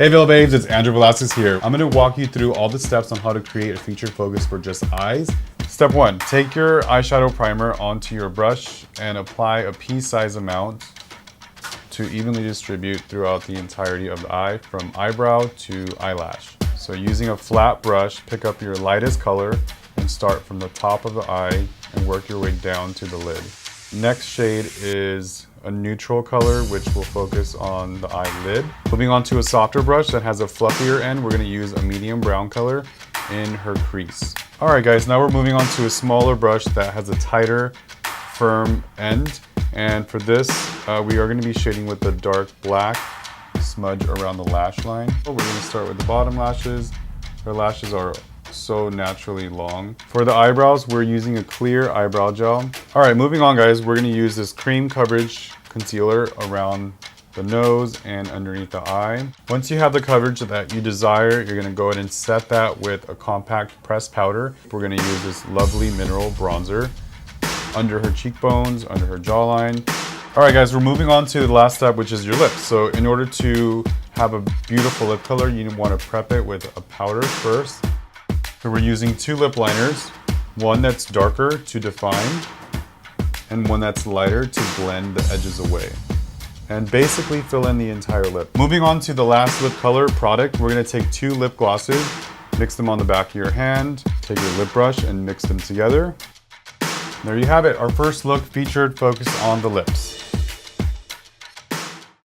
Hey Veil Babes, it's Andrew Velazquez here. I'm going to walk you through all the steps on how to create a featured focus for just eyes. Step 1, take your eyeshadow primer onto your brush and apply a pea-size amount to evenly distribute throughout the entirety of the eye from eyebrow to eyelash. So using a flat brush, pick up your lightest color and start from the top of the eye and work your way down to the lid. Next shade is a neutral color, which will focus on the eyelid. Moving on to a softer brush that has a fluffier end, we're going to use a medium brown color in her crease. Alright guys, now we're moving on to a smaller brush that has a tighter, firm end. And for this, we are going to be shading with the dark black smudge around the lash line. We're going to start with the bottom lashes. Her lashes are so naturally long. For the eyebrows, we're using a clear eyebrow gel. All right, moving on guys, we're gonna use this cream coverage concealer around the nose and underneath the eye. Once you have the coverage that you desire, you're gonna go ahead and set that with a compact pressed powder. We're gonna use this lovely mineral bronzer under her cheekbones, under her jawline. All right guys, we're moving on to the last step, which is your lips. So in order to have a beautiful lip color, you wanna prep it with a powder first. So we're using 2 lip liners, one that's darker to define and one that's lighter to blend the edges away and basically fill in the entire lip. Moving on to the last lip color product, we're gonna take 2 lip glosses, mix them on the back of your hand, take your lip brush and mix them together. There you have it, our first look featured focus on the lips.